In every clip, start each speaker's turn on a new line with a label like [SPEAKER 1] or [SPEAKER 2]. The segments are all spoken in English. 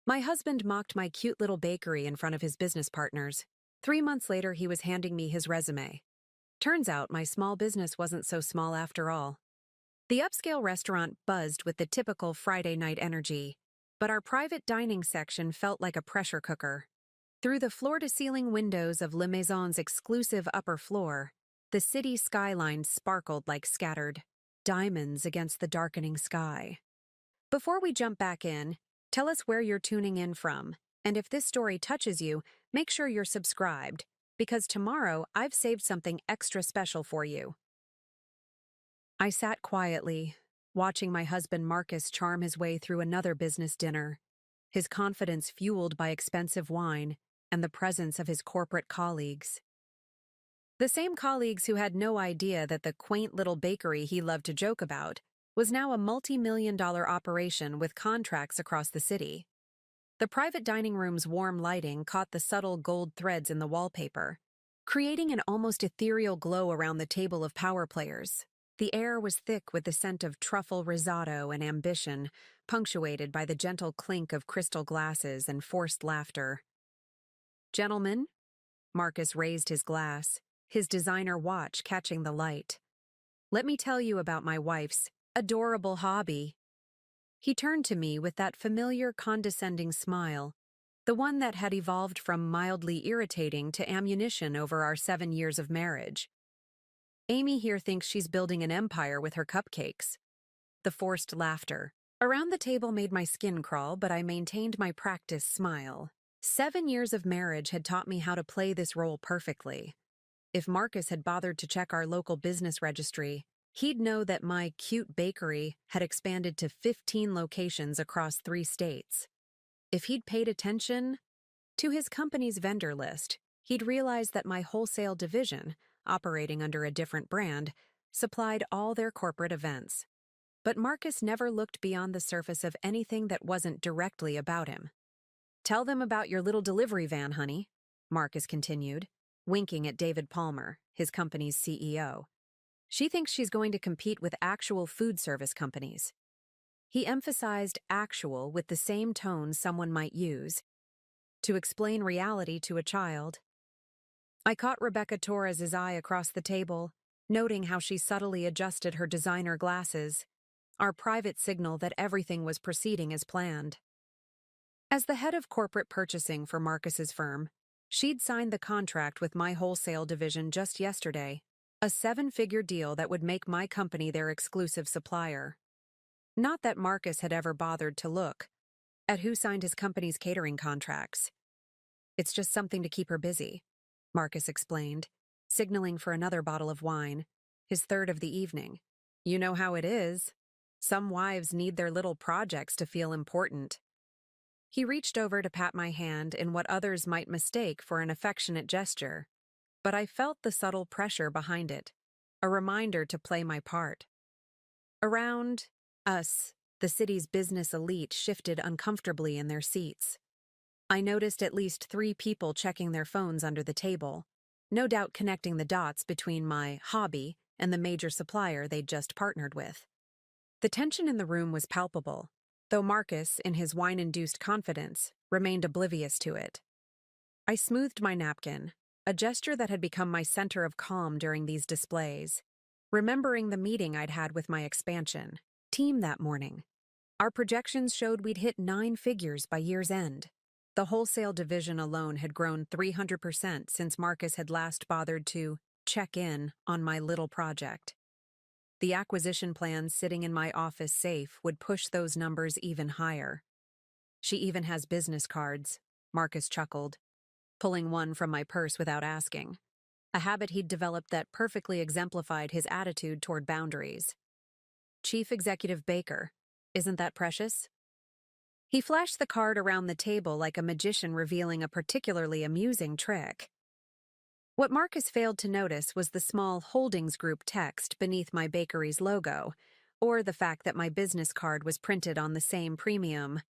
[SPEAKER 1] My husband mocked my cute little bakery in front of his business partners. 3 months later, he was handing me his resume. Turns out my small business wasn't so small after all. The upscale restaurant buzzed with the typical Friday night energy, but our private dining section felt like a pressure cooker. Through the floor-to-ceiling windows of Le Maison's exclusive upper floor, the city skyline sparkled like scattered diamonds against the darkening sky. Before we jump back in, tell us where you're tuning in from, and if this story touches you, make sure you're subscribed, because tomorrow I've saved something extra special for you. I sat quietly, watching my husband Marcus charm his way through another business dinner, his confidence fueled by expensive wine and the presence of his corporate colleagues. The same colleagues who had no idea that the quaint little bakery he loved to joke about was now a multi-million-dollar operation with contracts across the city. The private dining room's warm lighting caught the subtle gold threads in the wallpaper, creating an almost ethereal glow around the table of power players. The air was thick with the scent of truffle risotto and ambition, punctuated by the gentle clink of crystal glasses and forced laughter. "Gentlemen," Marcus raised his glass, his designer watch catching the light. "Let me tell you about my wife's adorable hobby." He turned to me with that familiar condescending smile, the one that had evolved from mildly irritating to ammunition over our 7 years of marriage. "Amy here thinks she's building an empire with her cupcakes." The forced laughter around the table made my skin crawl, but I maintained my practiced smile. 7 years of marriage had taught me how to play this role perfectly. If Marcus had bothered to check our local business registry, he'd know that my cute bakery had expanded to 15 locations across 3 states. If he'd paid attention to his company's vendor list, he'd realize that my wholesale division, operating under a different brand, supplied all their corporate events. But Marcus never looked beyond the surface of anything that wasn't directly about him. "Tell them about your little delivery van, honey," Marcus continued, winking at David Palmer, his company's CEO. "She thinks she's going to compete with actual food service companies." He emphasized actual with the same tone someone might use to explain reality to a child. I caught Rebecca Torres's eye across the table, noting how she subtly adjusted her designer glasses, our private signal that everything was proceeding as planned. As the head of corporate purchasing for Marcus's firm, she'd signed the contract with my wholesale division just yesterday, a 7-figure deal that would make my company their exclusive supplier. Not that Marcus had ever bothered to look at who signed his company's catering contracts. "It's just something to keep her busy," Marcus explained, signaling for another bottle of wine, his third of the evening. "You know how it is. Some wives need their little projects to feel important." He reached over to pat my hand in what others might mistake for an affectionate gesture, but I felt the subtle pressure behind it, a reminder to play my part. Around us, the city's business elite shifted uncomfortably in their seats. I noticed at least 3 people checking their phones under the table, no doubt connecting the dots between my hobby and the major supplier they'd just partnered with. The tension in the room was palpable, though Marcus, in his wine-induced confidence, remained oblivious to it. I smoothed my napkin, a gesture that had become my center of calm during these displays, remembering the meeting I'd had with my expansion team that morning. Our projections showed we'd hit 9 figures by year's end. The wholesale division alone had grown 300% since Marcus had last bothered to check in on my little project. The acquisition plans sitting in my office safe would push those numbers even higher. "She even has business cards," Marcus chuckled, pulling one from my purse without asking, a habit he'd developed that perfectly exemplified his attitude toward boundaries. "Chief Executive Baker. Isn't that precious?" He flashed the card around the table like a magician revealing a particularly amusing trick. What Marcus failed to notice was the small Holdings Group text beneath my bakery's logo, or the fact that my business card was printed on the same premium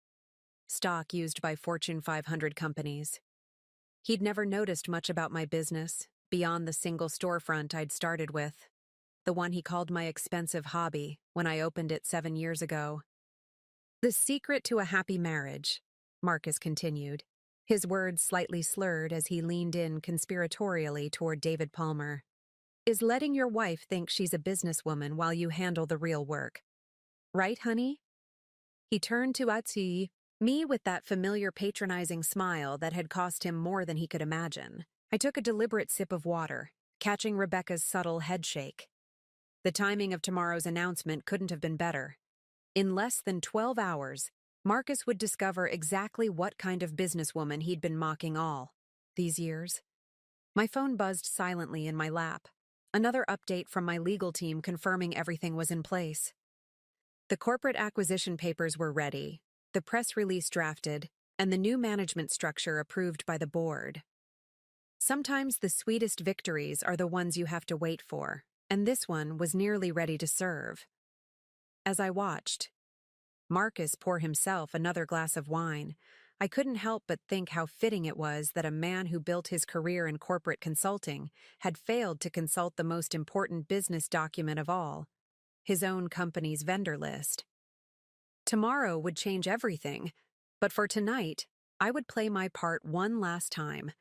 [SPEAKER 1] stock used by Fortune 500 companies. He'd never noticed much about my business, beyond the single storefront I'd started with, the one he called my expensive hobby when I opened it 7 years ago. The secret to a happy marriage: Marcus continued, his words slightly slurred as he leaned in conspiratorially toward David Palmer, is letting your wife think she's a businesswoman while you handle the real work. Right, honey? He turned to Atsi, me with that familiar patronizing smile that had cost him more than he could imagine. I took a deliberate sip of water, catching Rebecca's subtle headshake. The timing of tomorrow's announcement couldn't have been better. In less than 12 hours, Marcus would discover exactly what kind of businesswoman he'd been mocking all these years. My phone buzzed silently in my lap. Another update from my legal team confirming everything was in place. The corporate acquisition papers were ready, the press release drafted, and the new management structure approved by the board. Sometimes the sweetest victories are the ones you have to wait for, and this one was nearly ready to serve. As I watched Marcus pour himself another glass of wine, I couldn't help but think how fitting it was that a man who built his career in corporate consulting had failed to consult the most important business document of all, his own company's vendor list. Tomorrow would change everything, but for tonight, I would play my part one last time,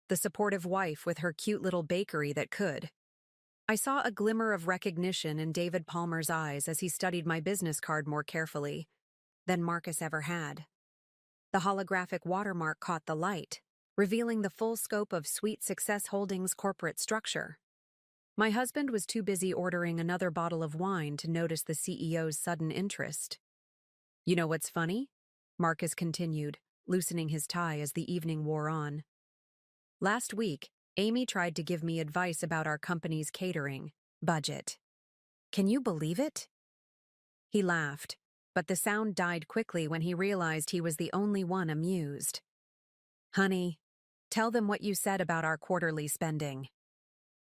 [SPEAKER 1] the supportive wife with her cute little bakery that could. I saw a glimmer of recognition in David Palmer's eyes as he studied my business card more carefully than Marcus ever had. The holographic watermark caught the light, revealing the full scope of Sweet Success Holdings' corporate structure. My husband was too busy ordering another bottle of wine to notice the CEO's sudden interest. You know what's funny? Marcus continued, loosening his tie as the evening wore on. Last week, Amy tried to give me advice about our company's catering budget. Can you believe it? He laughed, but the sound died quickly when he realized he was the only one amused. Honey, tell them what you said about our quarterly spending.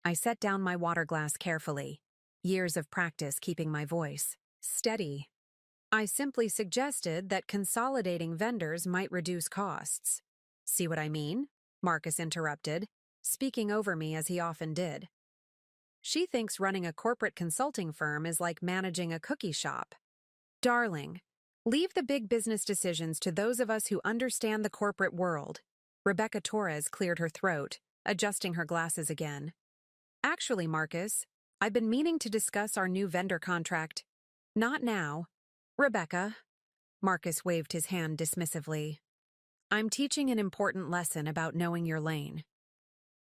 [SPEAKER 1] I set down my water glass carefully, years of practice keeping my voice steady. I simply suggested that consolidating vendors might reduce costs. See what I mean? Marcus interrupted, speaking over me as he often did. She thinks running a corporate consulting firm is like managing a cookie shop. Darling, leave the big business decisions to those of us who understand the corporate world. Rebecca Torres cleared her throat, adjusting her glasses again. Actually, Marcus, I've been meaning to discuss our new vendor contract. Not now. Rebecca. Marcus waved his hand dismissively. I'm teaching an important lesson about knowing your lane.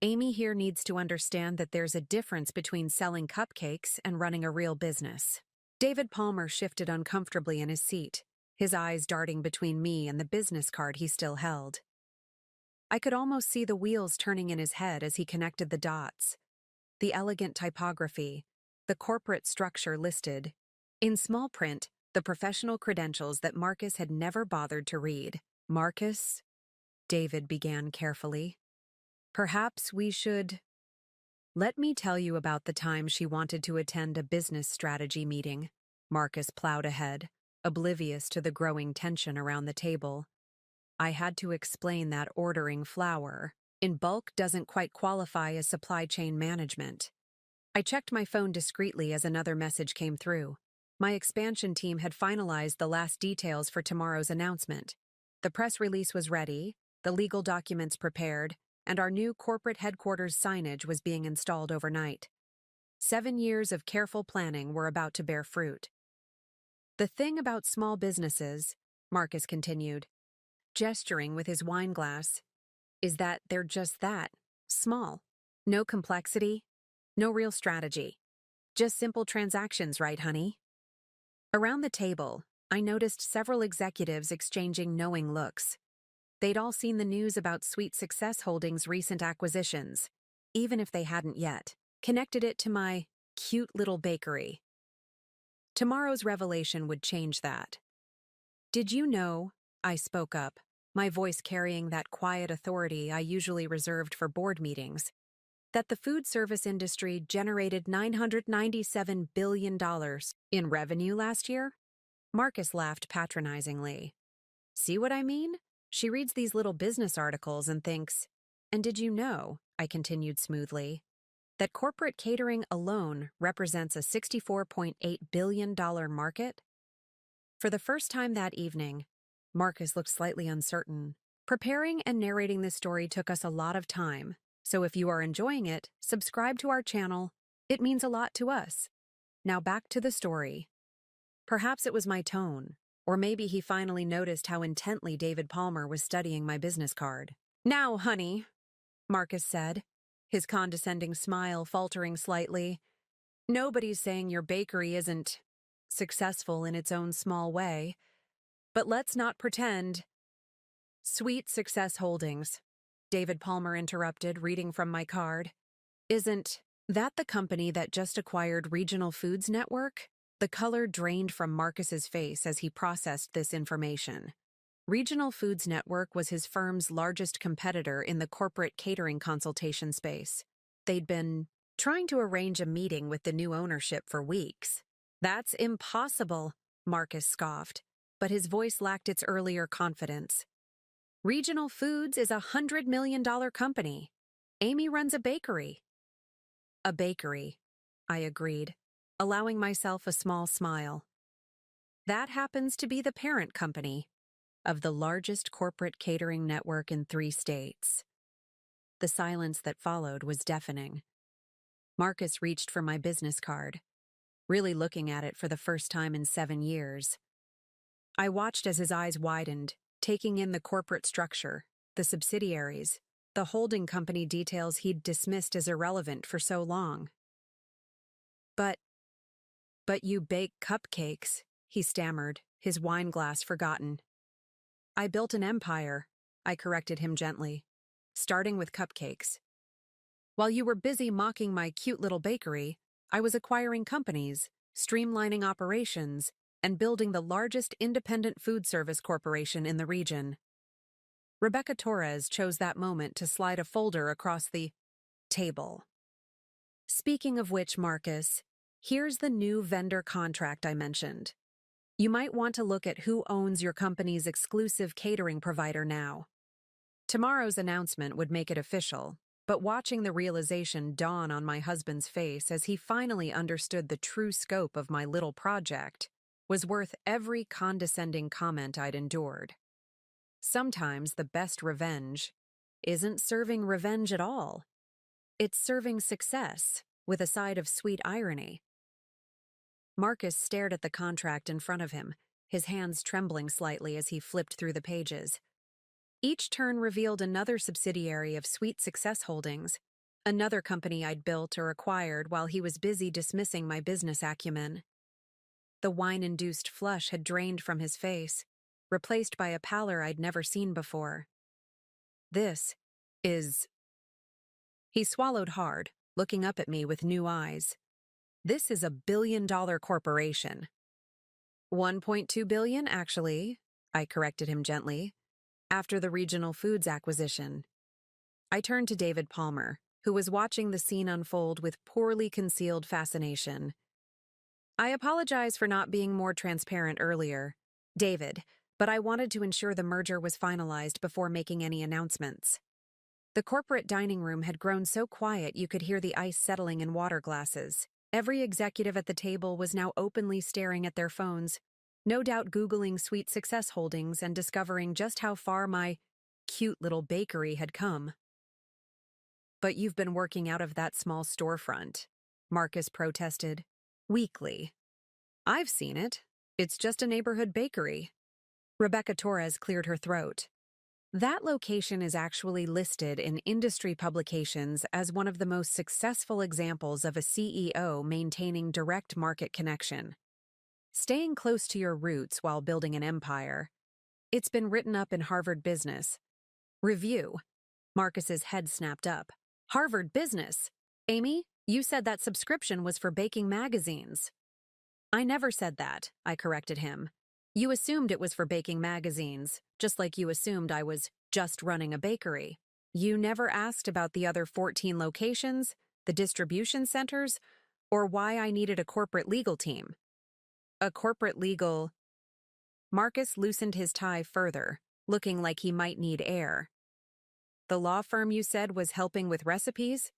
[SPEAKER 1] Amy here needs to understand that there's a difference between selling cupcakes and running a real business. David Palmer shifted uncomfortably in his seat, his eyes darting between me and the business card he still held. I could almost see the wheels turning in his head as he connected the dots. The elegant typography, the corporate structure listed. In small print, the professional credentials that Marcus had never bothered to read. Marcus, David began carefully. Perhaps we should... Let me tell you about the time she wanted to attend a business strategy meeting. Marcus plowed ahead, oblivious to the growing tension around the table. I had to explain that ordering flour in bulk doesn't quite qualify as supply chain management. I checked my phone discreetly as another message came through. My expansion team had finalized the last details for tomorrow's announcement. The press release was ready, the legal documents prepared, and our new corporate headquarters signage was being installed overnight. 7 years of careful planning were about to bear fruit. The thing about small businesses, Marcus continued, gesturing with his wine glass, is that they're just that, small. No complexity, no real strategy. Just simple transactions, right, honey? Around the table, I noticed several executives exchanging knowing looks. They'd all seen the news about Sweet Success Holdings' recent acquisitions, even if they hadn't yet, connected it to my cute little bakery. Tomorrow's revelation would change that. Did you know, I spoke up, my voice carrying that quiet authority I usually reserved for board meetings, that the food service industry generated $997 billion in revenue last year? Marcus laughed patronizingly. See what I mean? She reads these little business articles and thinks, and did you know, I continued smoothly, that corporate catering alone represents a $64.8 billion market? For the first time that evening, Marcus looked slightly uncertain. Preparing and narrating this story took us a lot of time, so if you are enjoying it, subscribe to our channel. It means a lot to us. Now back to the story. Perhaps it was my tone, or maybe he finally noticed how intently David Palmer was studying my business card. "Now, honey," Marcus said, his condescending smile faltering slightly. "Nobody's saying your bakery isn't successful in its own small way, but let's not pretend." "Sweet Success Holdings," David Palmer interrupted, reading from my card. "Isn't that the company that just acquired Regional Foods Network?" The color drained from Marcus's face as he processed this information. Regional Foods Network was his firm's largest competitor in the corporate catering consultation space. They'd been trying to arrange a meeting with the new ownership for weeks. "That's impossible," Marcus scoffed, but his voice lacked its earlier confidence. "Regional Foods is $100 million company. Amy runs a bakery." "A bakery," I agreed, allowing myself a small smile. "That happens to be the parent company of the largest corporate catering network in 3 states. The silence that followed was deafening. Marcus reached for my business card, really looking at it for the first time in 7 years. I watched as his eyes widened, taking in the corporate structure, the subsidiaries, the holding company details he'd dismissed as irrelevant for so long. But you bake cupcakes," he stammered, his wine glass forgotten. "I built an empire," I corrected him gently, "starting with cupcakes. While you were busy mocking my cute little bakery, I was acquiring companies, streamlining operations, and building the largest independent food service corporation in the region." Rebecca Torres chose that moment to slide a folder across the table. "Speaking of which, Marcus, here's the new vendor contract I mentioned. You might want to look at who owns your company's exclusive catering provider now." Tomorrow's announcement would make it official, but watching the realization dawn on my husband's face as he finally understood the true scope of my little project was worth every condescending comment I'd endured. Sometimes the best revenge isn't serving revenge at all. It's serving success with a side of sweet irony. Marcus stared at the contract in front of him, his hands trembling slightly as he flipped through the pages. Each turn revealed another subsidiary of Sweet Success Holdings, another company I'd built or acquired while he was busy dismissing my business acumen. The wine-induced flush had drained from his face, replaced by a pallor I'd never seen before. "This is..." He swallowed hard, looking up at me with new eyes. "This is $1 billion corporation." $1.2 billion, actually," I corrected him gently, "after the Regional Foods acquisition." I turned to David Palmer, who was watching the scene unfold with poorly concealed fascination. "I apologize for not being more transparent earlier, David, but I wanted to ensure the merger was finalized before making any announcements." The corporate dining room had grown so quiet you could hear the ice settling in water glasses. Every executive at the table was now openly staring at their phones, no doubt Googling Sweet Success Holdings and discovering just how far my cute little bakery had come. "But you've been working out of that small storefront," Marcus protested. "Weekly. I've seen it. It's just a neighborhood bakery." Rebecca Torres cleared her throat. "That location is actually listed in industry publications as one of the most successful examples of a CEO maintaining direct market connection. Staying close to your roots while building an empire. It's been written up in Harvard Business Review." Marcus's head snapped up. "Harvard Business? Amy, you said that subscription was for baking magazines." "I never said that," I corrected him. "You assumed it was for baking magazines, just like you assumed I was just running a bakery. You never asked about the other 14 locations, the distribution centers, or why I needed a corporate legal team." "A corporate legal..." Marcus loosened his tie further, looking like he might need air. "The law firm you said was helping with recipes?"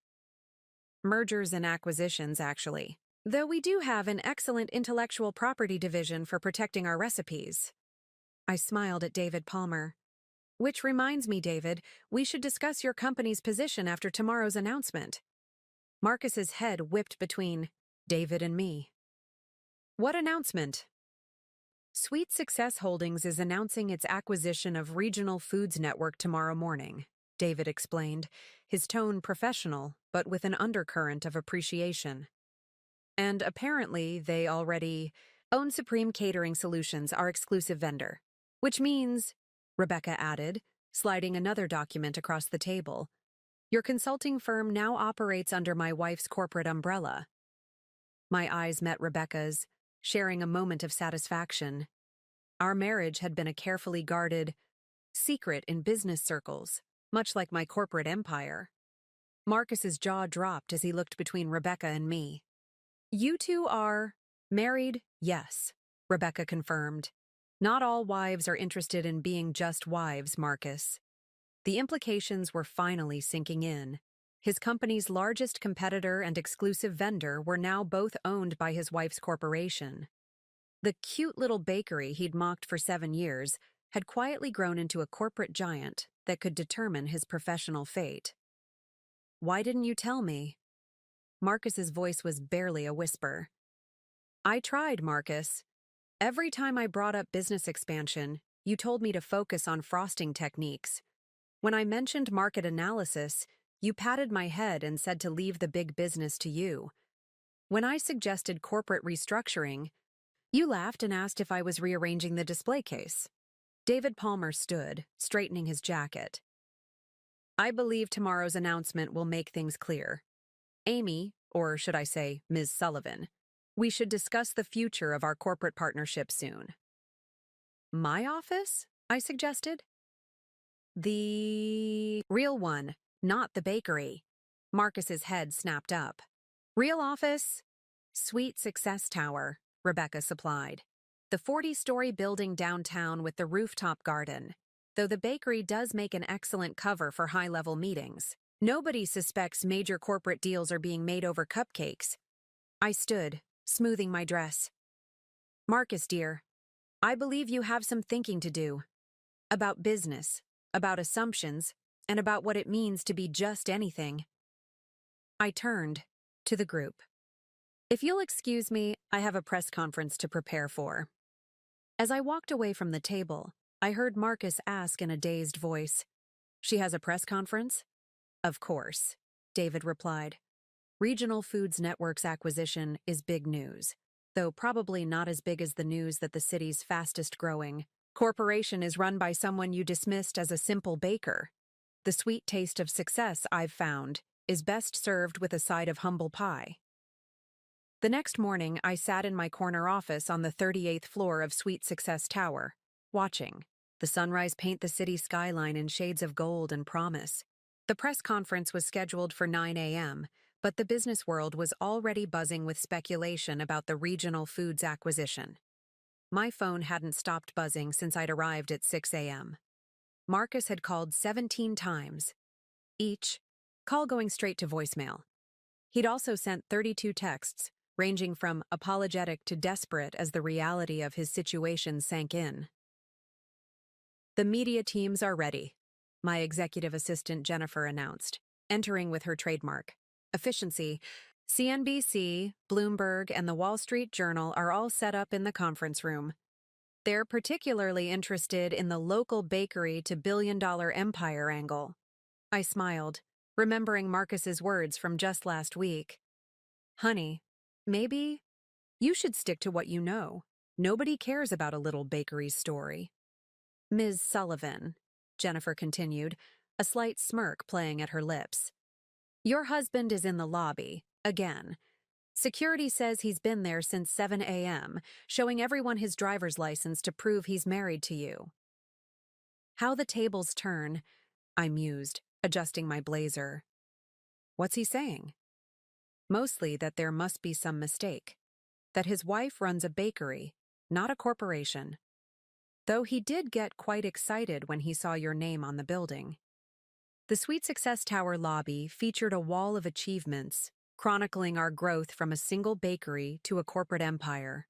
[SPEAKER 1] "Mergers and acquisitions, actually. Though we do have an excellent intellectual property division for protecting our recipes." I smiled at David Palmer. Which reminds me, David, we should discuss your company's position after tomorrow's announcement. Marcus's head whipped between David and me. What announcement? Sweet Success Holdings is announcing its acquisition of Regional Foods Network tomorrow morning, David explained, his tone professional, but with an undercurrent of appreciation. And apparently they already own Supreme Catering Solutions, our exclusive vendor. Which means, Rebecca added, sliding another document across the table, your consulting firm now operates under my wife's corporate umbrella. My eyes met Rebecca's, sharing a moment of satisfaction. Our marriage had been a carefully guarded secret in business circles, much like my corporate empire. Marcus's jaw dropped as he looked between Rebecca and me. You two are married? Yes, Rebecca confirmed. Not all wives are interested in being just wives, Marcus. The implications were finally sinking in. His company's largest competitor and exclusive vendor were now both owned by his wife's corporation. The cute little bakery he'd mocked for 7 years had quietly grown into a corporate giant that could determine his professional fate. Why didn't you tell me? Marcus's voice was barely a whisper. I tried, Marcus. Every time I brought up business expansion, you told me to focus on frosting techniques. When I mentioned market analysis, you patted my head and said to leave the big business to you. When I suggested corporate restructuring, you laughed and asked if I was rearranging the display case. David Palmer stood, straightening his jacket. I believe tomorrow's announcement will make things clear. Amy, or should I say Ms. Sullivan, we should discuss the future of our corporate partnership soon. My office? I suggested. The real one, not the bakery. Marcus's head snapped up. Real office? Sweet Success Tower, Rebecca supplied. The 40-story building downtown with the rooftop garden, though the bakery does make an excellent cover for high-level meetings. Nobody suspects major corporate deals are being made over cupcakes. I stood, smoothing my dress. Marcus, dear, I believe you have some thinking to do. About business, about assumptions, and about what it means to be just anything. I turned to the group. If you'll excuse me, I have a press conference to prepare for. As I walked away from the table, I heard Marcus ask in a dazed voice, She has a press conference? Of course, David replied. Regional Foods Network's acquisition is big news, though probably not as big as the news that the city's fastest-growing corporation is run by someone you dismissed as a simple baker. The sweet taste of success, I've found, is best served with a side of humble pie. The next morning, I sat in my corner office on the 38th floor of Sweet Success Tower, watching the sunrise paint the city skyline in shades of gold and promise. The press conference was scheduled for 9 a.m., but the business world was already buzzing with speculation about the Regional Foods acquisition. My phone hadn't stopped buzzing since I'd arrived at 6 a.m. Marcus had called 17 times, each call going straight to voicemail. He'd also sent 32 texts, ranging from apologetic to desperate as the reality of his situation sank in. The media teams are ready, my executive assistant Jennifer announced, entering with her trademark. Efficiency. CNBC, Bloomberg, and the Wall Street Journal are all set up in the conference room. They're particularly interested in the local bakery to billion-dollar empire angle. I smiled, remembering Marcus's words from just last week. Honey, maybe you should stick to what you know. Nobody cares about a little bakery story. Ms. Sullivan, Jennifer continued, a slight smirk playing at her lips. Your husband is in the lobby, again. Security says he's been there since 7 a.m., showing everyone his driver's license to prove he's married to you. How the tables turn, I mused, adjusting my blazer. What's he saying? Mostly that there must be some mistake. That his wife runs a bakery, not a corporation. Though he did get quite excited when he saw your name on the building. The Sweet Success Tower lobby featured a wall of achievements, chronicling our growth from a single bakery to a corporate empire.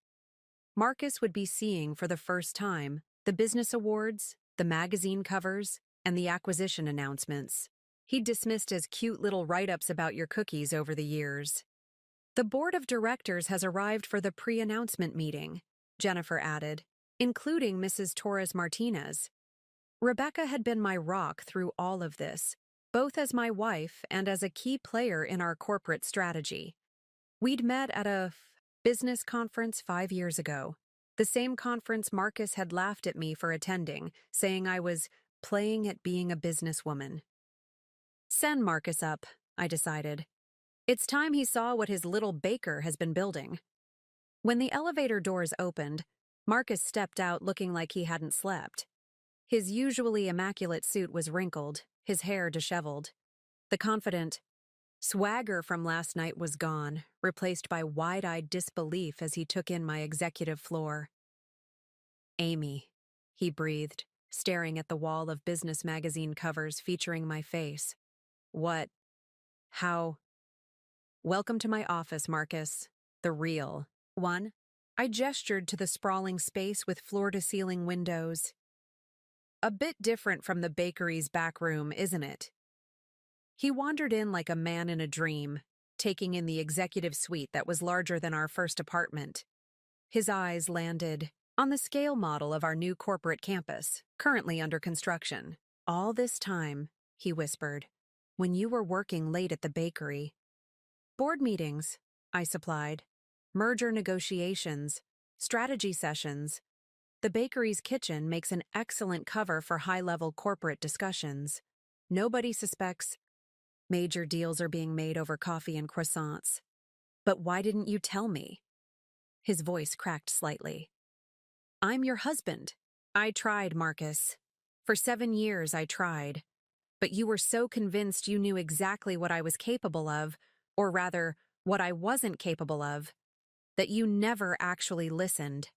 [SPEAKER 1] Marcus would be seeing for the first time The business awards, the magazine covers, and the acquisition announcements. He'd dismissed as cute little write-ups about your cookies over the years. The board of directors has arrived for the pre-announcement meeting, Jennifer added, including Mrs. Torres Martinez. Rebecca had been my rock through all of this, both as my wife and as a key player in our corporate strategy. We'd met at a business conference 5 years ago, the same conference Marcus had laughed at me for attending, saying I was playing at being a businesswoman. Send Marcus up, I decided. It's time he saw what his little baker has been building. When the elevator doors opened, Marcus stepped out looking like he hadn't slept. His usually immaculate suit was wrinkled, his hair disheveled. The confident swagger from last night was gone, replaced by wide-eyed disbelief as he took in my executive floor. Amy, he breathed, staring at the wall of business magazine covers featuring my face. What? How? Welcome to my office, Marcus. The real one. I gestured to the sprawling space with floor-to-ceiling windows. A bit different from the bakery's back room, isn't it? He wandered in like a man in a dream, taking in the executive suite that was larger than our first apartment. His eyes landed on the scale model of our new corporate campus, currently under construction. All this time, he whispered, when you were working late at the bakery. Board meetings, I supplied. Merger negotiations, strategy sessions. The bakery's kitchen makes an excellent cover for high-level corporate discussions. Nobody suspects major deals are being made over coffee and croissants. But why didn't you tell me? His voice cracked slightly. I'm your husband. I tried, Marcus. For 7 years I tried. But you were so convinced you knew exactly what I was capable of, or rather, what I wasn't capable of, that you never actually listened.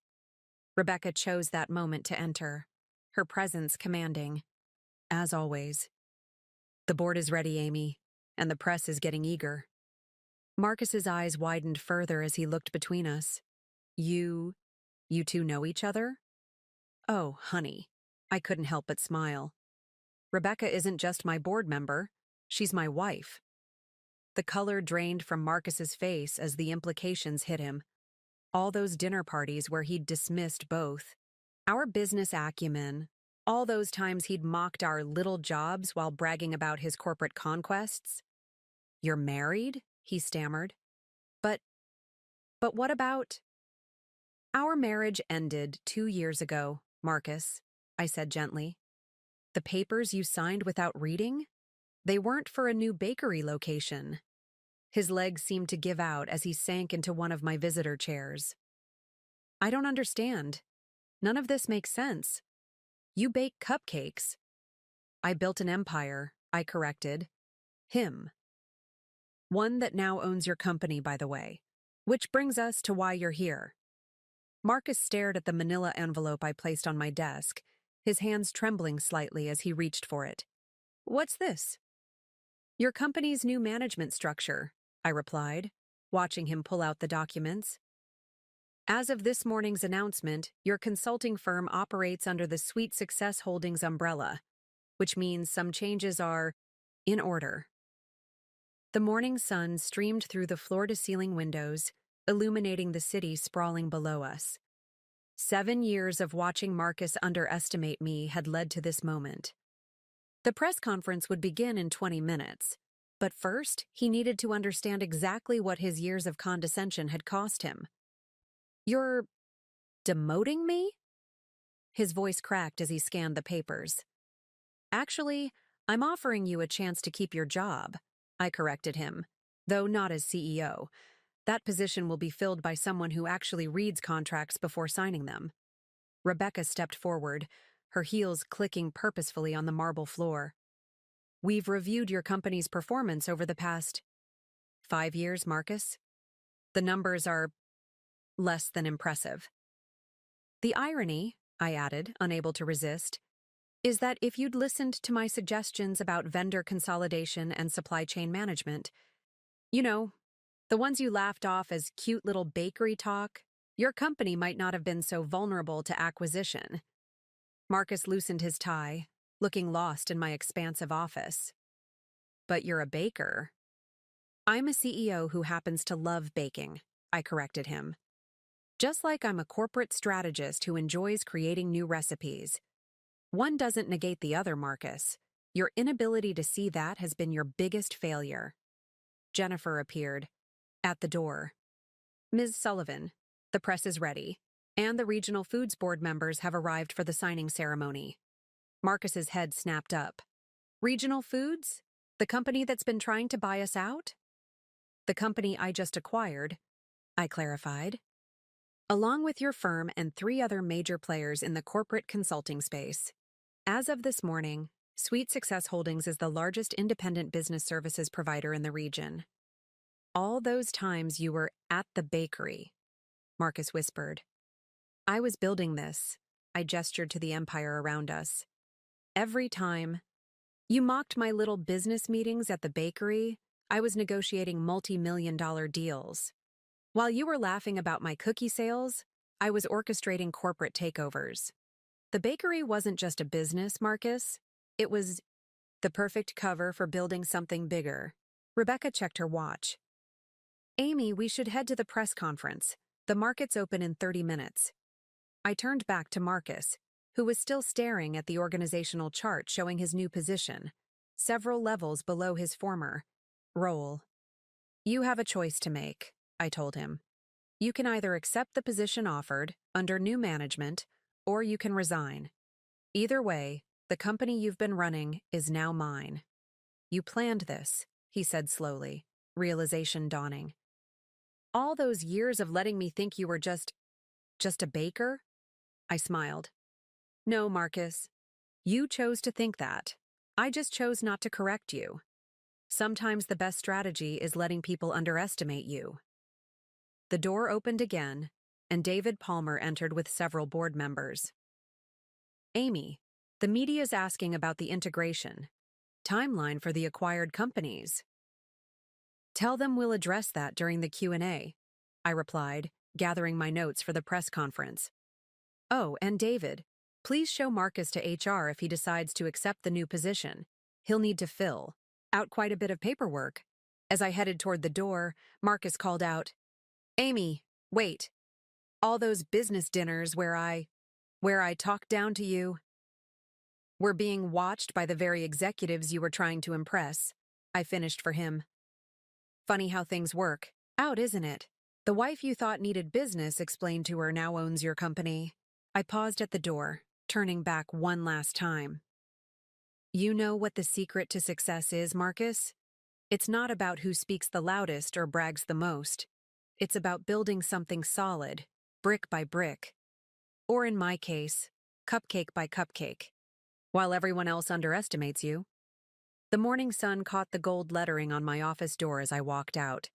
[SPEAKER 1] Rebecca chose that moment to enter, her presence commanding. As always. The board is ready, Amy, and the press is getting eager. Marcus's eyes widened further as he looked between us. You two know each other? Oh, honey. I couldn't help but smile. Rebecca isn't just my board member, she's my wife. The color drained from Marcus's face as the implications hit him. All those dinner parties where he'd dismissed both. Our business acumen. All those times he'd mocked our little jobs while bragging about his corporate conquests. You're married? He stammered. But what about? Our marriage ended 2 years ago, Marcus, I said gently. The papers you signed without reading? They weren't for a new bakery location. His legs seemed to give out as he sank into one of my visitor chairs. I don't understand. None of this makes sense. You bake cupcakes. I built an empire, I corrected. Him. One that now owns your company, by the way. Which brings us to why you're here. Marcus stared at the manila envelope I placed on my desk, his hands trembling slightly as he reached for it. What's this? Your company's new management structure, I replied, watching him pull out the documents. As of this morning's announcement, your consulting firm operates under the Sweet Success Holdings umbrella, which means some changes are in order. The morning sun streamed through the floor-to-ceiling windows, illuminating the city sprawling below us. 7 years of watching Marcus underestimate me had led to this moment. The press conference would begin in 20 minutes, but first he needed to understand exactly what his years of condescension had cost him. You're demoting me? His voice cracked as he scanned the papers. Actually, I'm offering you a chance to keep your job, I corrected him, though not as CEO. That position will be filled by someone who actually reads contracts before signing them. Rebecca stepped forward, her heels clicking purposefully on the marble floor. We've reviewed your company's performance over the past 5 years, Marcus. The numbers are less than impressive. The irony, I added, unable to resist, is that if you'd listened to my suggestions about vendor consolidation and supply chain management, you know, the ones you laughed off as cute little bakery talk, your company might not have been so vulnerable to acquisition. Marcus loosened his tie, looking lost in my expansive office. But you're a baker. I'm a CEO who happens to love baking, I corrected him. Just like I'm a corporate strategist who enjoys creating new recipes. One doesn't negate the other, Marcus. Your inability to see that has been your biggest failure. Jennifer appeared. At the door. Ms. Sullivan, the press is ready, and the Regional Foods Board members have arrived for the signing ceremony. Marcus's head snapped up. Regional Foods? The company that's been trying to buy us out? The company I just acquired, I clarified. Along with your firm and 3 other major players in the corporate consulting space. As of this morning, Sweet Success Holdings is the largest independent business services provider in the region. All those times you were at the bakery, Marcus whispered. I was building this, I gestured to the empire around us. Every time. You mocked my little business meetings at the bakery, I was negotiating multi-million-dollar deals. While you were laughing about my cookie sales, I was orchestrating corporate takeovers. The bakery wasn't just a business, Marcus. It was the perfect cover for building something bigger. Rebecca checked her watch. Amy, we should head to the press conference. The market's open in 30 minutes. I turned back to Marcus, who was still staring at the organizational chart showing his new position, several levels below his former role. You have a choice to make, I told him. You can either accept the position offered under new management, or you can resign. Either way, the company you've been running is now mine. You planned this, he said slowly, realization dawning. All those years of letting me think you were just a baker? I smiled. No, Marcus. You chose to think that. I just chose not to correct you. Sometimes the best strategy is letting people underestimate you. The door opened again, and David Palmer entered with several board members. Amy, the media's asking about the integration. Timeline for the acquired companies. Tell them we'll address that during the Q&A, I replied, gathering my notes for the press conference. Oh, and David, please show Marcus to HR if he decides to accept the new position. He'll need to fill out quite a bit of paperwork. As I headed toward the door, Marcus called out, Amy, wait. All those business dinners where I talked down to you were being watched by the very executives you were trying to impress. I finished for him. Funny how things work out, isn't it? The wife you thought needed business explained to her now owns your company. I paused at the door, turning back one last time. You know what the secret to success is, Marcus? It's not about who speaks the loudest or brags the most. It's about building something solid, brick by brick. Or in my case, cupcake by cupcake, while everyone else underestimates you. The morning sun caught the gold lettering on my office door as I walked out.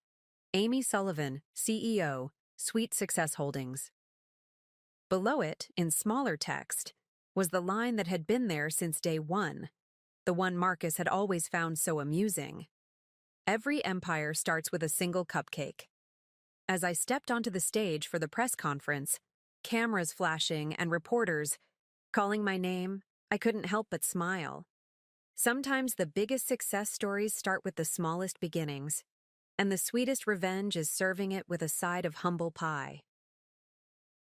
[SPEAKER 1] Amy Sullivan, CEO, Sweet Success Holdings. Below it, in smaller text, was the line that had been there since day one, the one Marcus had always found so amusing. Every empire starts with a single cupcake. As I stepped onto the stage for the press conference, cameras flashing and reporters calling my name, I couldn't help but smile. Sometimes the biggest success stories start with the smallest beginnings, and the sweetest revenge is serving it with a side of humble pie.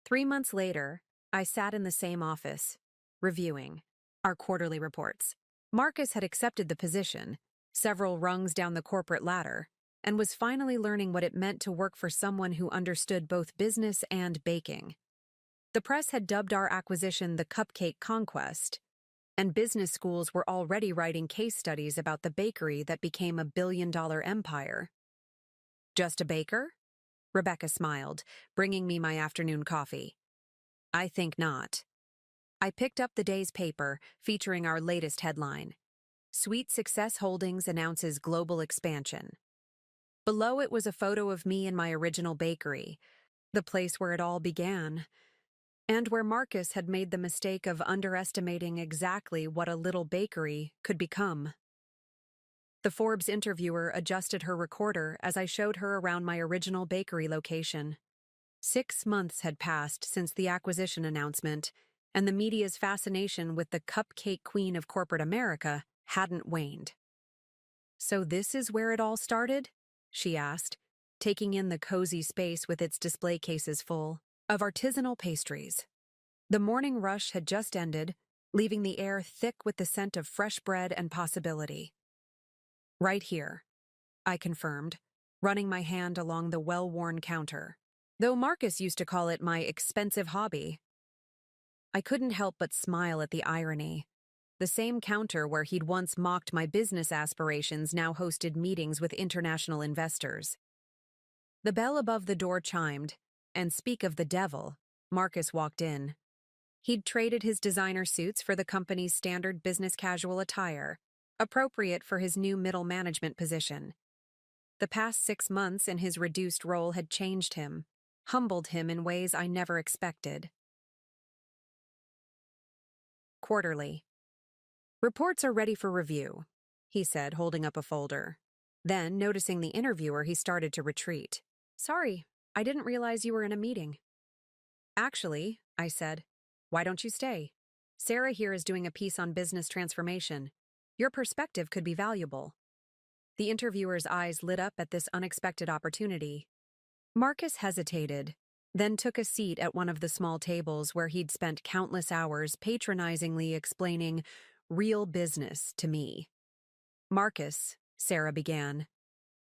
[SPEAKER 1] 3 months later, I sat in the same office, reviewing our quarterly reports. Marcus had accepted the position, several rungs down the corporate ladder, and was finally learning what it meant to work for someone who understood both business and baking. The press had dubbed our acquisition the Cupcake Conquest, and business schools were already writing case studies about the bakery that became a billion-dollar empire. Just a baker? Rebecca smiled, bringing me my afternoon coffee. I think not. I picked up the day's paper, featuring our latest headline. Sweet Success Holdings announces global expansion. Below it was a photo of me in my original bakery, the place where it all began, and where Marcus had made the mistake of underestimating exactly what a little bakery could become. The Forbes interviewer adjusted her recorder as I showed her around my original bakery location. 6 months had passed since the acquisition announcement, and the media's fascination with the cupcake queen of corporate America hadn't waned. "So this is where it all started?" she asked, taking in the cozy space with its display cases full of artisanal pastries. The morning rush had just ended, leaving the air thick with the scent of fresh bread and possibility. "Right here," I confirmed, running my hand along the well-worn counter. Though Marcus used to call it my expensive hobby. I couldn't help but smile at the irony. The same counter where he'd once mocked my business aspirations now hosted meetings with international investors. The bell above the door chimed, and speak of the devil, Marcus walked in. He'd traded his designer suits for the company's standard business casual attire, appropriate for his new middle management position. The past 6 months in his reduced role had changed him, humbled him in ways I never expected. Quarterly. "Reports are ready for review," he said, holding up a folder. Then, noticing the interviewer, he started to retreat. "Sorry, I didn't realize you were in a meeting." "Actually," I said, "why don't you stay? Sarah here is doing a piece on business transformation. Your perspective could be valuable." The interviewer's eyes lit up at this unexpected opportunity. Marcus hesitated, then took a seat at one of the small tables where he'd spent countless hours patronizingly explaining real business to me. "Marcus," Sarah began,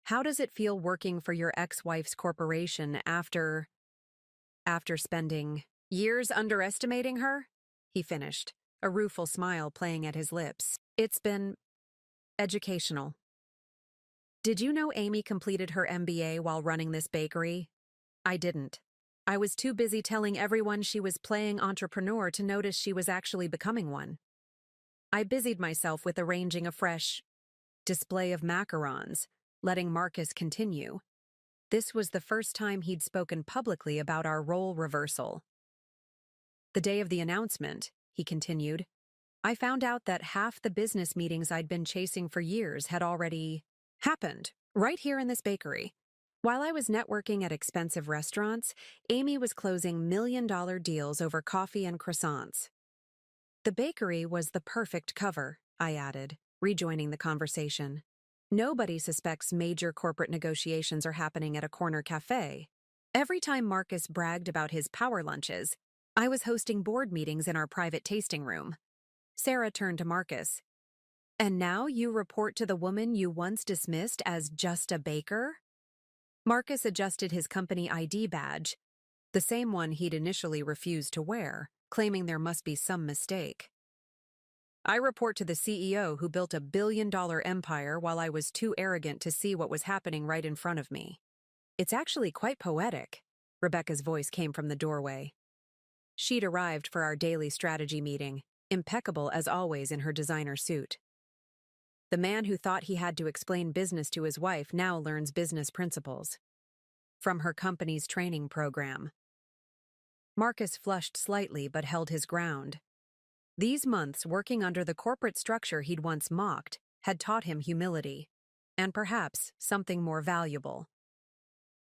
[SPEAKER 1] "how does it feel working for your ex-wife's corporation after spending years underestimating her?" he finished, a rueful smile playing at his lips. "It's been educational." "Did you know Amy completed her MBA while running this bakery?" I didn't. I was too busy telling everyone she was playing entrepreneur to notice she was actually becoming one. I busied myself with arranging a fresh display of macarons, letting Marcus continue. This was the first time he'd spoken publicly about our role reversal. "The day of the announcement," he continued, "I found out that half the business meetings I'd been chasing for years had already happened, right here in this bakery. While I was networking at expensive restaurants, Amy was closing million-dollar deals over coffee and croissants." "The bakery was the perfect cover," I added, rejoining the conversation. "Nobody suspects major corporate negotiations are happening at a corner cafe." Every time Marcus bragged about his power lunches, I was hosting board meetings in our private tasting room. Sarah turned to Marcus. "And now you report to the woman you once dismissed as just a baker?" Marcus adjusted his company ID badge, the same one he'd initially refused to wear, claiming there must be some mistake. "I report to the CEO who built a billion-dollar empire while I was too arrogant to see what was happening right in front of me." "It's actually quite poetic," Rebecca's voice came from the doorway. She'd arrived for our daily strategy meeting, impeccable as always in her designer suit. The man who thought he had to explain business to his wife now learns business principles from her company's training program. Marcus flushed slightly but held his ground. These months working under the corporate structure he'd once mocked had taught him humility, and perhaps something more valuable.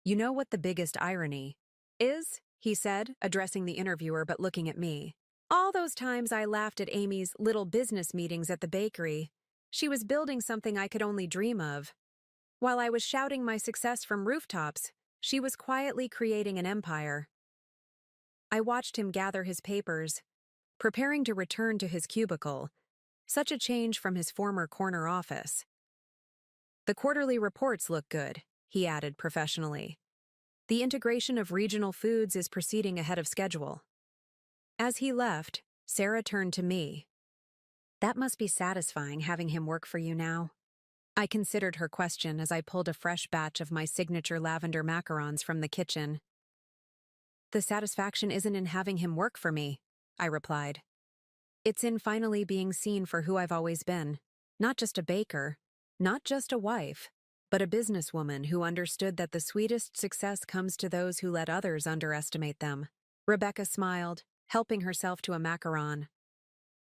[SPEAKER 1] "You know what the biggest irony is?" he said, addressing the interviewer but looking at me. "All those times I laughed at Amy's little business meetings at the bakery. She was building something I could only dream of. While I was shouting my success from rooftops, she was quietly creating an empire." I watched him gather his papers, preparing to return to his cubicle, such a change from his former corner office. "The quarterly reports look good," he added professionally. "The integration of regional foods is proceeding ahead of schedule." As he left, Sarah turned to me. "That must be satisfying having him work for you now." I considered her question as I pulled a fresh batch of my signature lavender macarons from the kitchen. "The satisfaction isn't in having him work for me," I replied. "It's in finally being seen for who I've always been. Not just a baker, not just a wife, but a businesswoman who understood that the sweetest success comes to those who let others underestimate them." Rebecca smiled, helping herself to a macaron.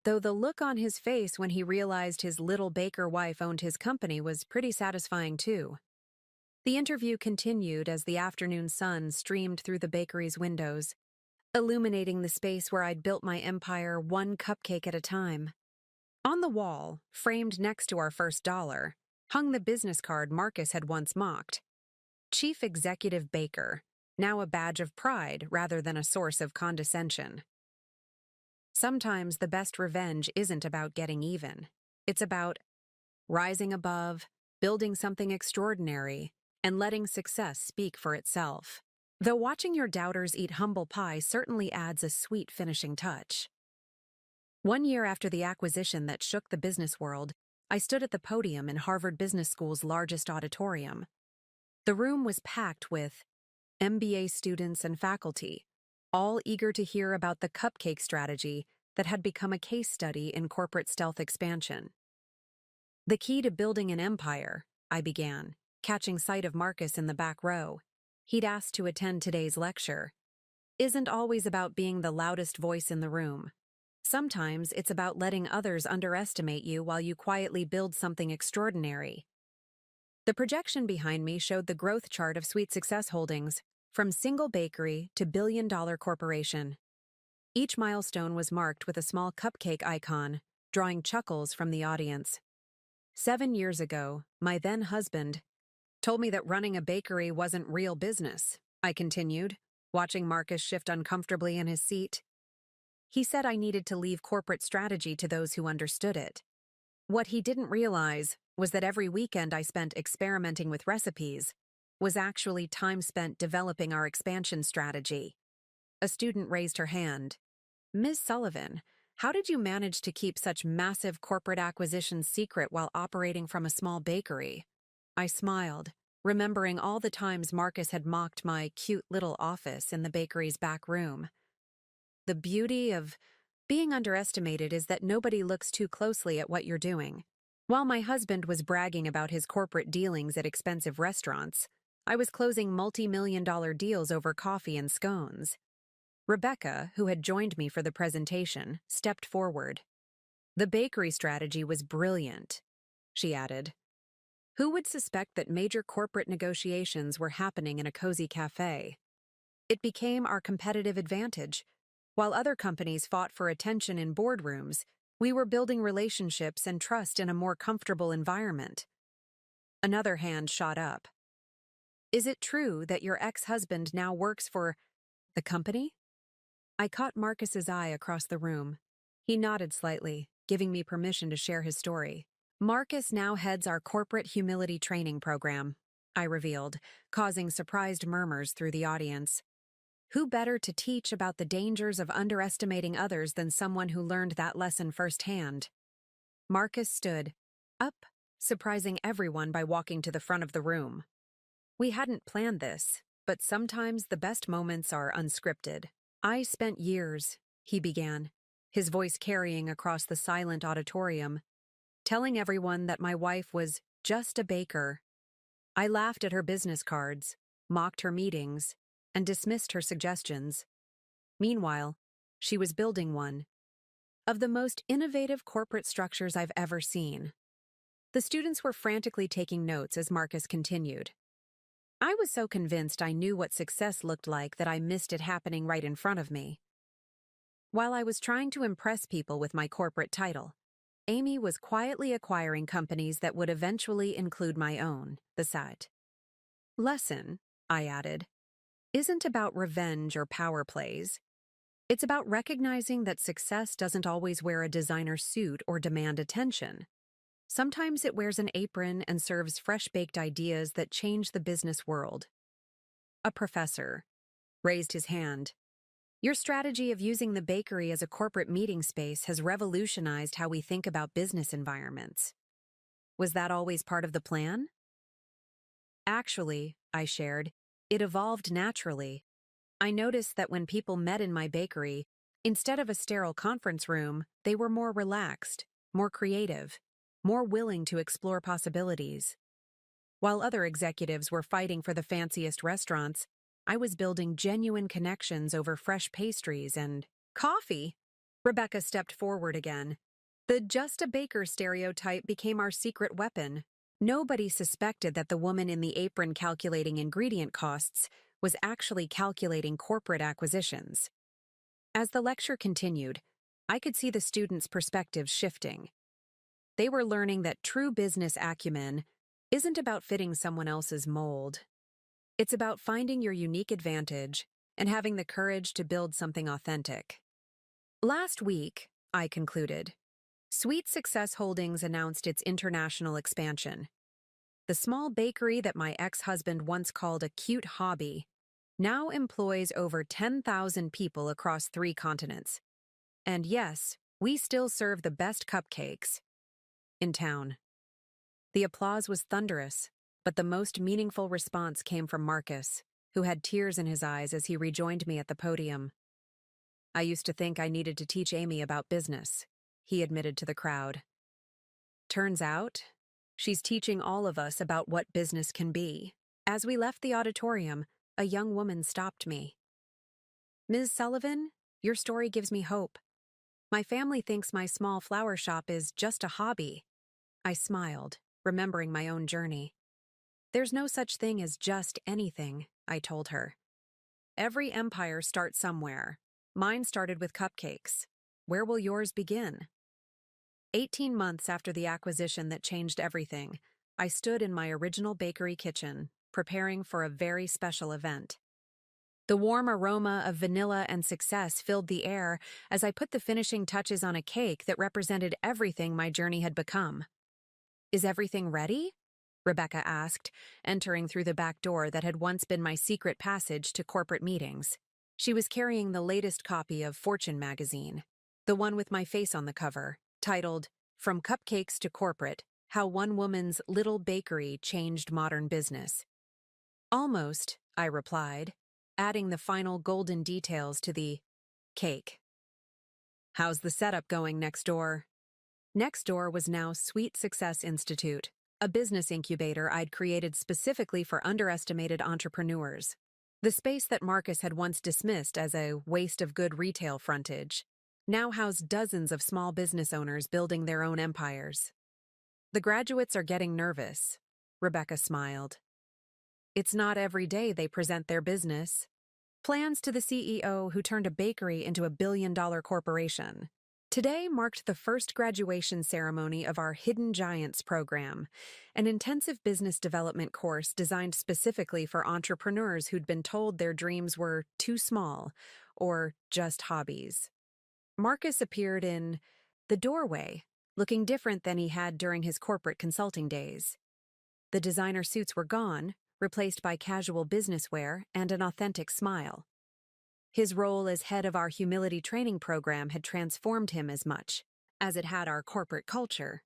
[SPEAKER 1] Though the look on his face when he realized his little baker wife owned his company was pretty satisfying too. The interview continued as the afternoon sun streamed through the bakery's windows, illuminating the space where I'd built my empire one cupcake at a time. On the wall, framed next to our first dollar, hung the business card Marcus had once mocked. Chief Executive Baker, now a badge of pride rather than a source of condescension. Sometimes the best revenge isn't about getting even. It's about rising above, building something extraordinary, and letting success speak for itself. Though watching your doubters eat humble pie certainly adds a sweet finishing touch. 1 year after the acquisition that shook the business world, I stood at the podium in Harvard Business School's largest auditorium. The room was packed with MBA students and faculty, all eager to hear about the cupcake strategy that had become a case study in corporate stealth expansion. The key to building an empire, I began, catching sight of Marcus in the back row. He'd asked to attend today's lecture. Isn't always about being the loudest voice in the room. Sometimes it's about letting others underestimate you while you quietly build something extraordinary. The projection behind me showed the growth chart of Sweet Success Holdings, from single bakery to billion-dollar corporation. Each milestone was marked with a small cupcake icon, drawing chuckles from the audience. 7 years ago, my then-husband told me that running a bakery wasn't real business, I continued, watching Marcus shift uncomfortably in his seat. He said I needed to leave corporate strategy to those who understood it. What he didn't realize was that every weekend I spent experimenting with recipes was actually time spent developing our expansion strategy. A student raised her hand. Ms. Sullivan, how did you manage to keep such massive corporate acquisitions secret while operating from a small bakery? I smiled, remembering all the times Marcus had mocked my cute little office in the bakery's back room. The beauty of being underestimated is that nobody looks too closely at what you're doing. While my husband was bragging about his corporate dealings at expensive restaurants, I was closing multi-million-dollar deals over coffee and scones. Rebecca, who had joined me for the presentation, stepped forward. The bakery strategy was brilliant, she added. Who would suspect that major corporate negotiations were happening in a cozy cafe? It became our competitive advantage. While other companies fought for attention in boardrooms, we were building relationships and trust in a more comfortable environment. Another hand shot up. Is it true that your ex-husband now works for the company? I caught Marcus's eye across the room. He nodded slightly, giving me permission to share his story. Marcus now heads our corporate humility training program, I revealed, causing surprised murmurs through the audience. Who better to teach about the dangers of underestimating others than someone who learned that lesson firsthand? Marcus stood up, surprising everyone by walking to the front of the room. We hadn't planned this, but sometimes the best moments are unscripted. I spent years, he began, his voice carrying across the silent auditorium, telling everyone that my wife was just a baker. I laughed at her business cards, mocked her meetings, and dismissed her suggestions. Meanwhile, she was building one of the most innovative corporate structures I've ever seen. The students were frantically taking notes as Marcus continued. I was so convinced I knew what success looked like that I missed it happening right in front of me. While I was trying to impress people with my corporate title, Amy was quietly acquiring companies that would eventually include my own, the site. Lesson, I added, isn't about revenge or power plays. It's about recognizing that success doesn't always wear a designer suit or demand attention. Sometimes it wears an apron and serves fresh-baked ideas that change the business world. A professor raised his hand. Your strategy of using the bakery as a corporate meeting space has revolutionized how we think about business environments. Was that always part of the plan? Actually, I shared, it evolved naturally. I noticed that when people met in my bakery, instead of a sterile conference room, they were more relaxed, more creative, more willing to explore possibilities. While other executives were fighting for the fanciest restaurants, I was building genuine connections over fresh pastries and coffee. Rebecca stepped forward again. The just a baker stereotype became our secret weapon. Nobody suspected that the woman in the apron calculating ingredient costs was actually calculating corporate acquisitions. As the lecture continued, I could see the students' perspectives shifting. They were learning that true business acumen isn't about fitting someone else's mold. It's about finding your unique advantage and having the courage to build something authentic. Last week, I concluded, Sweet Success Holdings announced its international expansion. The small bakery that my ex-husband once called a cute hobby now employs over 10,000 people across 3 continents. And yes, we still serve the best cupcakes in town. The applause was thunderous, but the most meaningful response came from Marcus, who had tears in his eyes as he rejoined me at the podium. I used to think I needed to teach Amy about business, he admitted to the crowd. Turns out, she's teaching all of us about what business can be. As we left the auditorium, a young woman stopped me. Ms. Sullivan, your story gives me hope. My family thinks my small flower shop is just a hobby. I smiled, remembering my own journey. There's no such thing as just anything, I told her. Every empire starts somewhere. Mine started with cupcakes. Where will yours begin? 18 months after the acquisition that changed everything, I stood in my original bakery kitchen, preparing for a very special event. The warm aroma of vanilla and success filled the air as I put the finishing touches on a cake that represented everything my journey had become. Is everything ready? Rebecca asked, entering through the back door that had once been my secret passage to corporate meetings. She was carrying the latest copy of Fortune magazine, the one with my face on the cover, titled, From Cupcakes to Corporate, How One Woman's Little Bakery Changed Modern Business. Almost, I replied, adding the final golden details to the cake. How's the setup going next door? Next door was now Sweet Success Institute, a business incubator I'd created specifically for underestimated entrepreneurs. The space that Marcus had once dismissed as a waste of good retail frontage now housed dozens of small business owners building their own empires. The graduates are getting nervous, Rebecca smiled. It's not every day they present their business. Plans to the CEO who turned a bakery into a billion-dollar corporation. Today marked the first graduation ceremony of our Hidden Giants program, an intensive business development course designed specifically for entrepreneurs who'd been told their dreams were too small or just hobbies. Marcus appeared in the doorway, looking different than he had during his corporate consulting days. The designer suits were gone, replaced by casual business wear and an authentic smile. His role as head of our humility training program had transformed him as much as it had our corporate culture.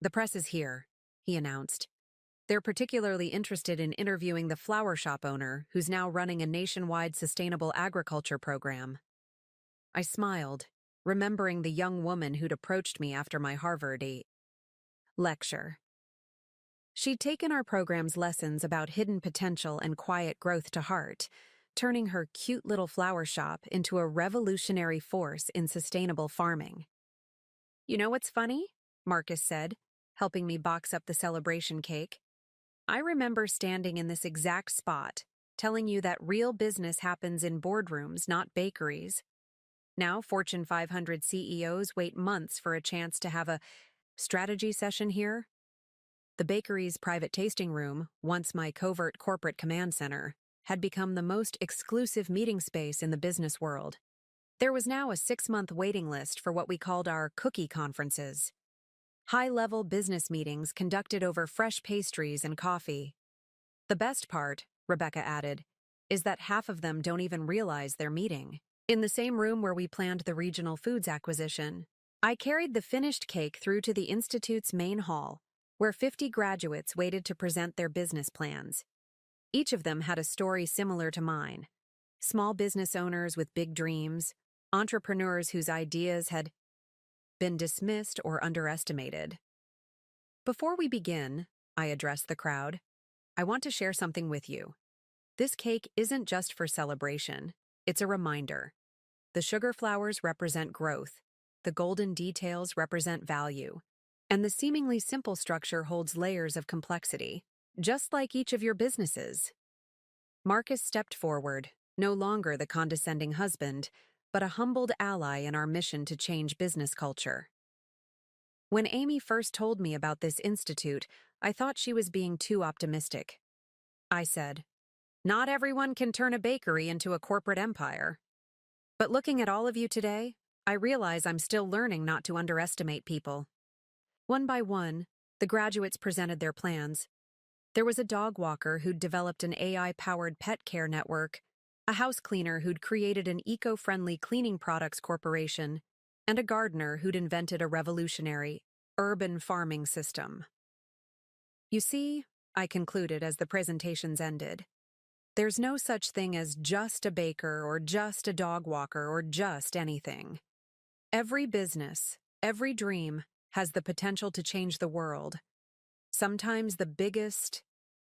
[SPEAKER 1] The press is here, he announced. They're particularly interested in interviewing the flower shop owner who's now running a nationwide sustainable agriculture program. I smiled, remembering the young woman who'd approached me after my Harvard lecture. She'd taken our program's lessons about hidden potential and quiet growth to heart, turning her cute little flower shop into a revolutionary force in sustainable farming. You know what's funny? Marcus said, helping me box up the celebration cake. I remember standing in this exact spot, telling you that real business happens in boardrooms, not bakeries. Now Fortune 500 CEOs wait months for a chance to have a strategy session here. The bakery's private tasting room, once my covert corporate command center, had become the most exclusive meeting space in the business world. There was now a 6-month waiting list for what we called our cookie conferences. High-level business meetings conducted over fresh pastries and coffee. The best part, Rebecca added, is that half of them don't even realize they're meeting. In the same room where we planned the regional foods acquisition, I carried the finished cake through to the Institute's main hall, where 50 graduates waited to present their business plans. Each of them had a story similar to mine. Small business owners with big dreams, entrepreneurs whose ideas had been dismissed or underestimated. Before we begin, I addressed the crowd, I want to share something with you. This cake isn't just for celebration, it's a reminder. The sugar flowers represent growth, the golden details represent value, and the seemingly simple structure holds layers of complexity. Just like each of your businesses. Marcus stepped forward, no longer the condescending husband, but a humbled ally in our mission to change business culture. When Amy first told me about this institute, I thought she was being too optimistic. I said, "Not everyone can turn a bakery into a corporate empire." But looking at all of you today, I realize I'm still learning not to underestimate people. One by one, the graduates presented their plans. There was a dog walker who'd developed an AI-powered pet care network, a house cleaner who'd created an eco-friendly cleaning products corporation, and a gardener who'd invented a revolutionary urban farming system. You see, I concluded as the presentations ended, there's no such thing as just a baker or just a dog walker or just anything. Every business, every dream has the potential to change the world. Sometimes the biggest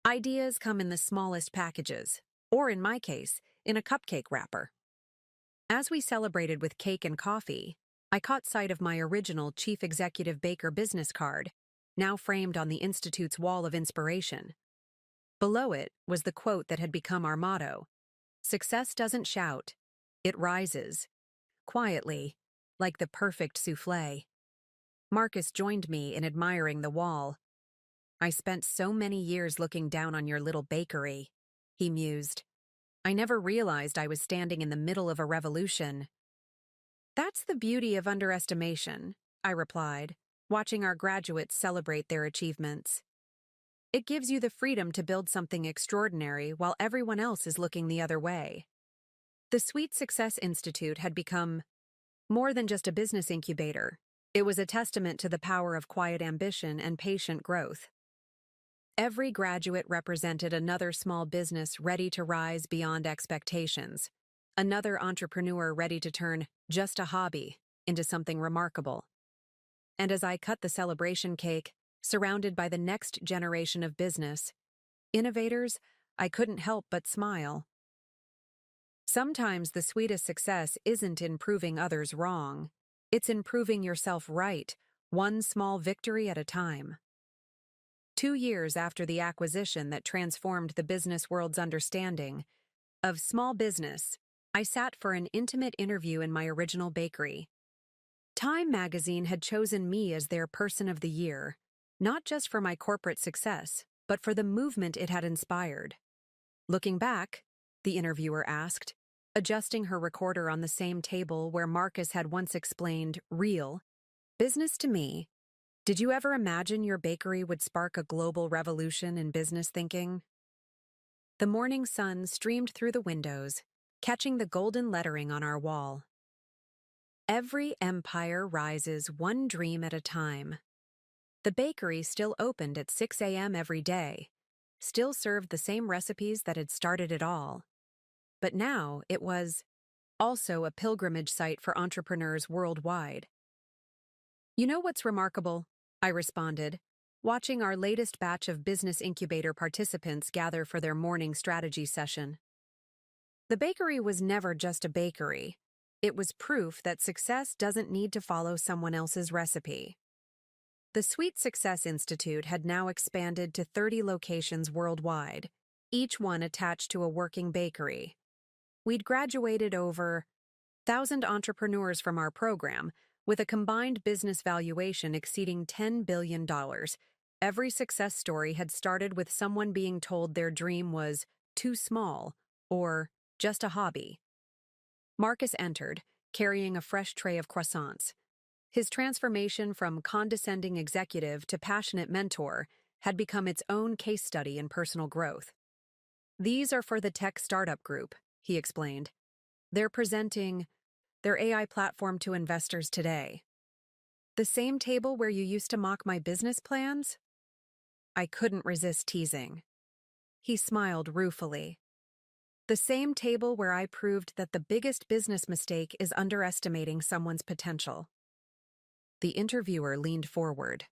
[SPEAKER 1] ideas come in the smallest packages, or in my case, in a cupcake wrapper. As we celebrated with cake and coffee, I caught sight of my original Chief Executive Baker business card, now framed on the Institute's wall of inspiration. Below it was the quote that had become our motto: "Success doesn't shout, it rises, quietly, like the perfect soufflé." Marcus joined me in admiring the wall. "I spent so many years looking down on your little bakery," he mused. "I never realized I was standing in the middle of a revolution." "That's the beauty of underestimation," I replied, watching our graduates celebrate their achievements. "It gives you the freedom to build something extraordinary while everyone else is looking the other way." The Sweet Success Institute had become more than just a business incubator. It was a testament to the power of quiet ambition and patient growth. Every graduate represented another small business ready to rise beyond expectations, another entrepreneur ready to turn just a hobby into something remarkable. And as I cut the celebration cake, surrounded by the next generation of business innovators, I couldn't help but smile. Sometimes the sweetest success isn't in proving others wrong. It's in proving yourself right, one small victory at a time. 2 years after the acquisition that transformed the business world's understanding of small business, I sat for an intimate interview in my original bakery. Time magazine had chosen me as their Person of the Year, not just for my corporate success, but for the movement it had inspired. "Looking back," the interviewer asked, adjusting her recorder on the same table where Marcus had once explained real business to me, "did you ever imagine your bakery would spark a global revolution in business thinking?" The morning sun streamed through the windows, catching the golden lettering on our wall. "Every empire rises one dream at a time." The bakery still opened at 6 a.m. every day, still served the same recipes that had started it all. But now it was also a pilgrimage site for entrepreneurs worldwide. "You know what's remarkable?" I responded, watching our latest batch of Business Incubator participants gather for their morning strategy session. The bakery was never just a bakery. It was proof that success doesn't need to follow someone else's recipe. The Sweet Success Institute had now expanded to 30 locations worldwide, each one attached to a working bakery. We'd graduated over 1,000 entrepreneurs from our program, with a combined business valuation exceeding $10 billion. Every success story had started with someone being told their dream was too small or just a hobby. Marcus entered, carrying a fresh tray of croissants. His transformation from condescending executive to passionate mentor had become its own case study in personal growth. "These are for the tech startup group," he explained. "They're presenting their AI platform to investors today." "The same table where you used to mock my business plans?" I couldn't resist teasing. He smiled ruefully. "The same table where I proved that the biggest business mistake is underestimating someone's potential." The interviewer leaned forward.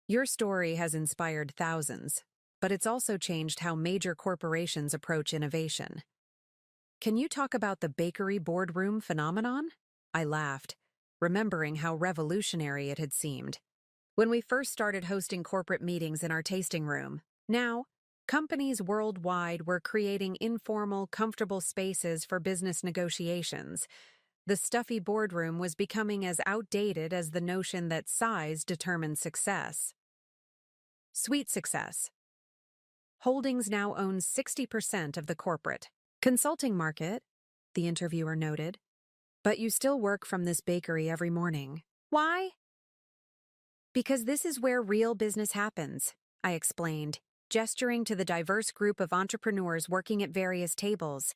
[SPEAKER 1] "Your story has inspired thousands, but it's also changed how major corporations approach innovation. Can you talk about the bakery boardroom phenomenon?" I laughed, remembering how revolutionary it had seemed when we first started hosting corporate meetings in our tasting room. Now, Companies worldwide were creating informal, comfortable spaces for business negotiations. The stuffy boardroom was becoming as outdated as the notion that size determined success. Sweet success. Holdings now owns 60% of the corporate consulting market, the interviewer noted. But you still work from this bakery every morning. Why? Because this is where real business happens, I explained, gesturing to the diverse group of entrepreneurs working at various tables.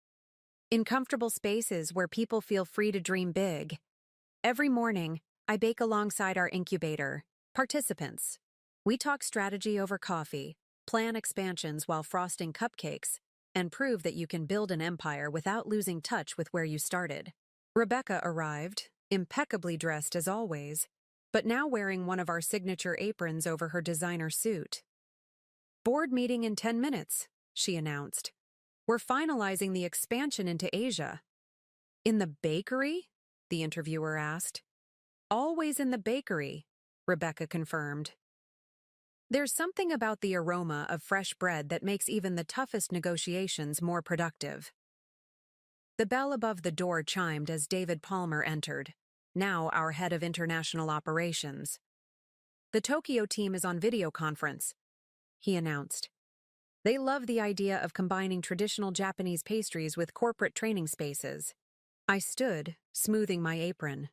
[SPEAKER 1] In comfortable spaces where people feel free to dream big. Every morning, I bake alongside our incubator participants. We talk strategy over coffee, plan expansions while frosting cupcakes, and prove that you can build an empire without losing touch with where you started. Rebecca arrived, impeccably dressed as always, but now wearing one of our signature aprons over her designer suit. Board meeting in 10 minutes, she announced. We're finalizing the expansion into Asia. In the bakery? The interviewer asked. Always in the bakery, Rebecca confirmed. There's something about the aroma of fresh bread that makes even the toughest negotiations more productive. The bell above the door chimed as David Palmer entered, now our head of international operations. The Tokyo team is on video conference, he announced. They love the idea of combining traditional Japanese pastries with corporate training spaces. I stood, smoothing my apron.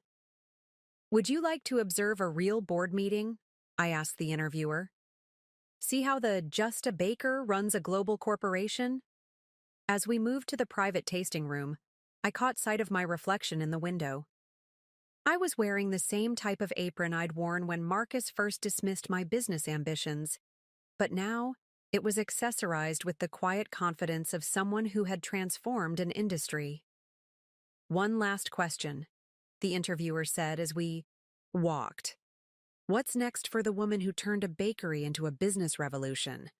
[SPEAKER 1] Would you like to observe a real board meeting? I asked the interviewer. See how the Just a Baker runs a global corporation? As we moved to the private tasting room, I caught sight of my reflection in the window. I was wearing the same type of apron I'd worn when Marcus first dismissed my business ambitions, but now it was accessorized with the quiet confidence of someone who had transformed an industry. One last question, the interviewer said as we walked. What's next for the woman who turned a bakery into a business revolution?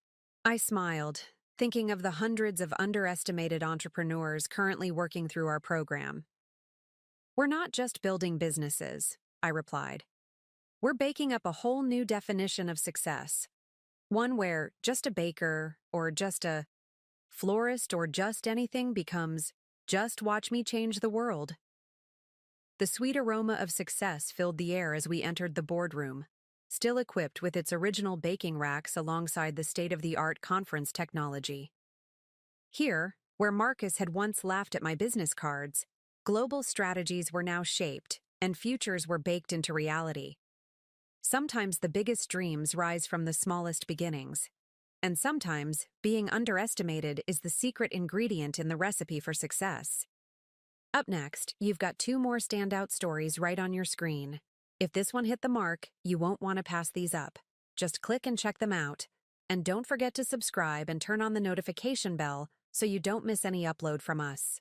[SPEAKER 1] I smiled, thinking of the hundreds of underestimated entrepreneurs currently working through our program. We're not just building businesses, I replied. We're baking up a whole new definition of success. One where just a baker, or just a florist, or just anything becomes just watch me change the world. The sweet aroma of success filled the air as we entered the boardroom, still equipped with its original baking racks alongside the state-of-the-art conference technology. Here, where Marcus had once laughed at my business cards, global strategies were now shaped, and futures were baked into reality. Sometimes the biggest dreams rise from the smallest beginnings, and sometimes being underestimated is the secret ingredient in the recipe for success. Up next, you've got 2 more standout stories right on your screen. If this one hit the mark, you won't want to pass these up. Just click and check them out. And don't forget to subscribe and turn on the notification bell so you don't miss any upload from us.